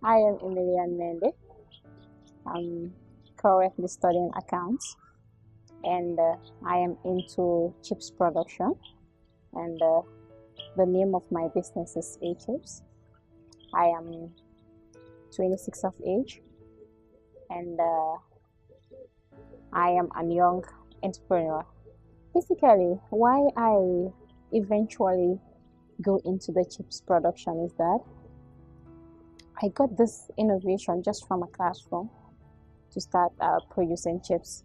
I am Emilian. I'm currently studying accounts and I am into chips production and the name of my business is Echips. I am 26 of age and I am a young entrepreneur. Basically, why I eventually go into the chips production is that I got this innovation just from a classroom to start producing chips.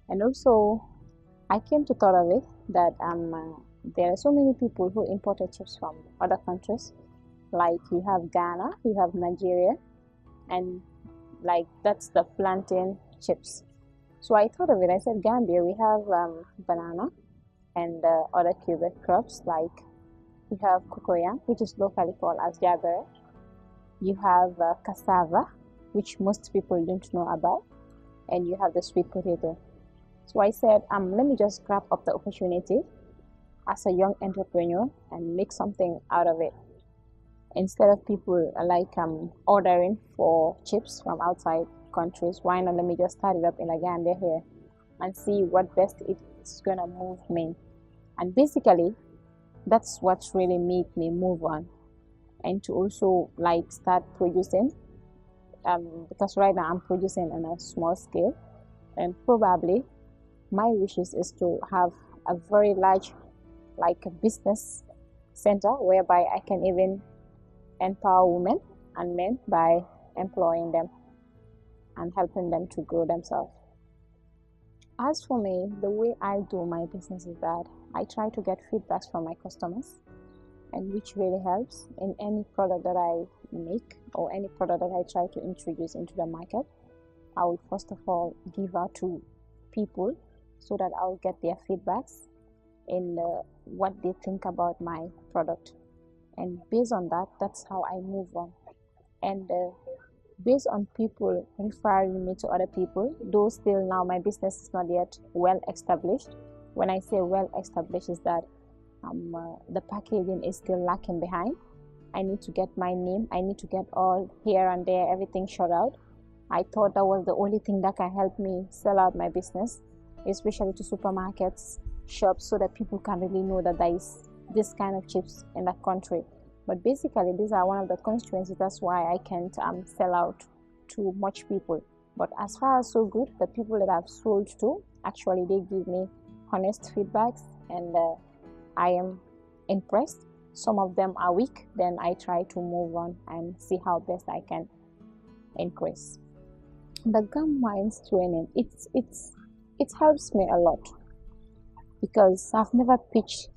And also, I came to thought of it that there are so many people who imported chips from other countries. Like you have Ghana, you have Nigeria, and like that's the plantain chips. So I thought of it. I said, Gambia, we have banana and other Cuban crops like you have Cocoyam, which is locally called as jabber. You have Cassava, which most people don't know about, and you have the sweet potato. So I said, let me just grab up the opportunity as a young entrepreneur and make something out of it. Instead of people ordering for chips from outside countries, why not let me just start it up in Gambia here and see what best it's gonna move me. And basically, that's what really made me move on and to also like start producing. Because right now I'm producing on a small scale, and probably my wishes is to have a very large like a business center whereby I can even empower women and men by employing them and helping them to grow themselves. As for me, the way I do my business is that I try to get feedbacks from my customers, and which really helps in any product that I make or any product that I try to introduce into the market. I will first of all give out to people so that I'll get their feedbacks in what they think about my product, and based on that, that's how I move on. And based on people referring me to other people, though still now my business is not yet well established. When I say well established, is that the packaging is still lacking behind. I need to get my name, I need to get all here and there, everything shot out. I thought that was the only thing that can help me sell out my business, especially to supermarkets, shops, so that people can really know that there is this kind of chips in the country. But basically, these are one of the constraints. That's why I can't sell out to much people. But as far as so good, the people that I've sold to, actually they give me honest feedbacks, and I am impressed. Some of them are weak, then I try to move on and see how best I can increase. The Gam-Minds training, it helps me a lot because I've never pitched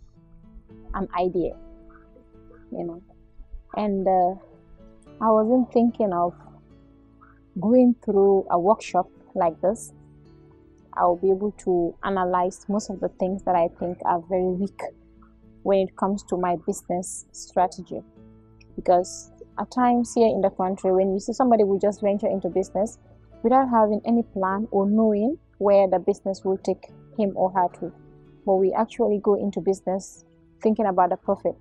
an idea, you know, and I wasn't thinking of going through a workshop like this. I'll be able to analyze most of the things that I think are very weak when it comes to my business strategy. Because at times here in the country, when you see somebody will just venture into business without having any plan or knowing where the business will take him or her to, but we actually go into business thinking about the profit.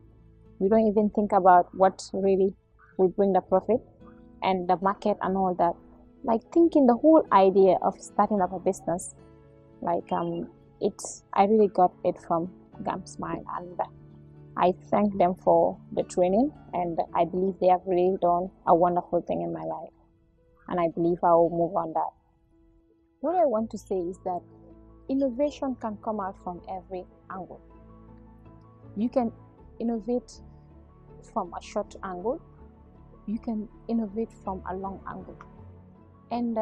We don't even think about what really will bring the profit and the market and all that. Like thinking the whole idea of starting up a business, I really got it from Gam-Minds, and I thank them for the training, and I believe they have really done a wonderful thing in my life, and I believe I will move on that. What I want to say is that innovation can come out from every angle. You can innovate from a short angle, you can innovate from a long angle, and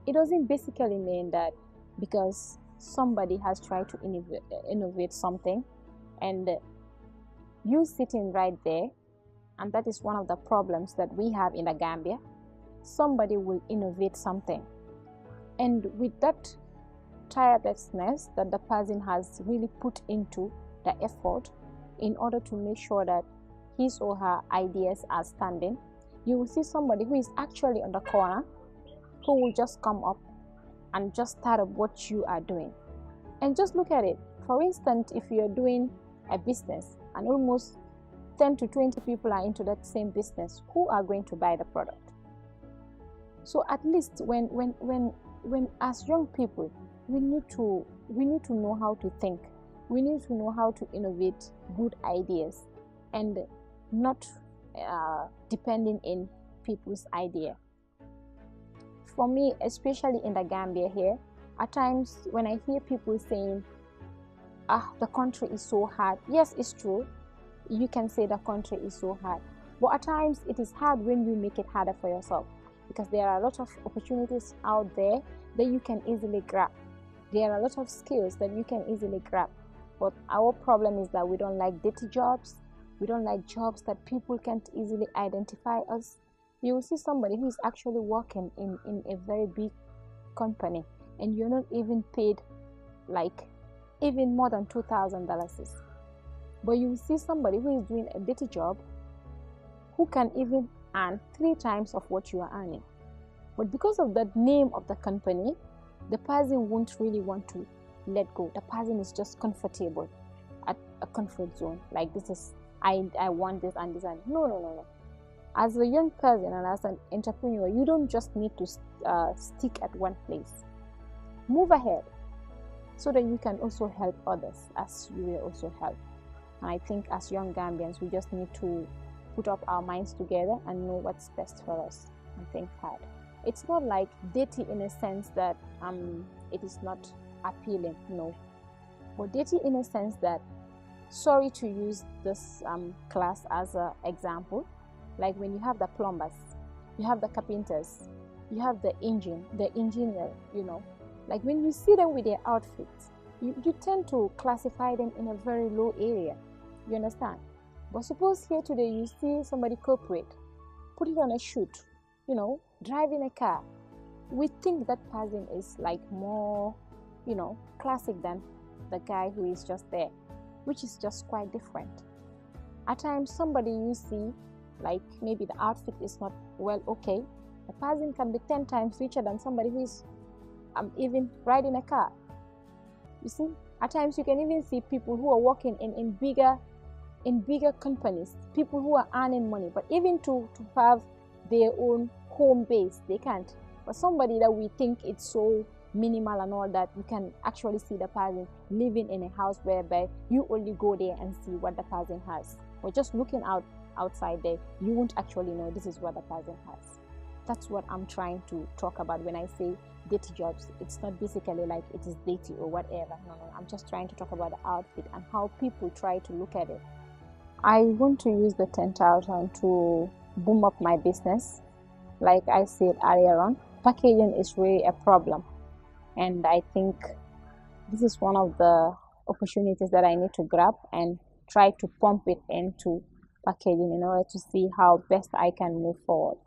it doesn't basically mean that because somebody has tried to innovate something and you sitting right there, and that is one of the problems that we have in the Gambia. Somebody will innovate something, and with that tirelessness that the person has really put into the effort in order to make sure that his or her ideas are standing, you will see somebody who is actually on the corner who will just come up and just start up what you are doing. And just look at it. For instance, if you're doing a business and almost 10 to 20 people are into that same business, who are going to buy the product? So at least when as young people, we need to know how to think. We need to know how to innovate good ideas and not depending in people's idea. For me, especially in the Gambia here, at times when I hear people saying, the country is so hard. Yes, it's true. You can say the country is so hard. But at times it is hard when you make it harder for yourself, because there are a lot of opportunities out there that you can easily grab. There are a lot of skills that you can easily grab. But our problem is that we don't like dirty jobs. We don't like jobs that people can't easily identify us. You will see somebody who is actually working in a very big company, and you're not even paid like even more than $2,000. But you will see somebody who is doing a dirty job who can even earn 3 times of what you are earning. But because of the name of the company, the person won't really want to let go. The person is just comfortable at a comfort zone. Like, this is, I want this and this and no. As a young person and as an entrepreneur, you don't just need to stick at one place. Move ahead so that you can also help others as you will also help. And I think as young Gambians, we just need to put up our minds together and know what's best for us and think hard. It's not like dirty in a sense that it is not appealing, no. But dirty in a sense that, sorry to use this class as an example, like when you have the plumbers, you have the carpenters, you have the engineer, like when you see them with their outfits, you tend to classify them in a very low area, you understand? But suppose here today you see somebody corporate, put it on a shoot, driving a car, we think that person is like more, classic than the guy who is just there, which is just quite different. At times somebody you see, like maybe the outfit is not well okay, the person can be 10 times richer than somebody who is even riding a car. You see, at times you can even see people who are working in bigger companies, people who are earning money, but even to have their own home base, they can't. But somebody that we think it's so minimal and all that, you can actually see the person living in a house whereby you only go there and see what the person has. Or just looking outside there, you won't actually know this is what the person has. That's what I'm trying to talk about when I say dirty jobs. It's not basically like it is dirty or whatever. No. I'm just trying to talk about the outfit and how people try to look at it. I want to use the 10,000 to boom up my business. Like I said earlier on, packaging is really a problem. And I think this is one of the opportunities that I need to grab and try to pump it into packaging in order to see how best I can move forward.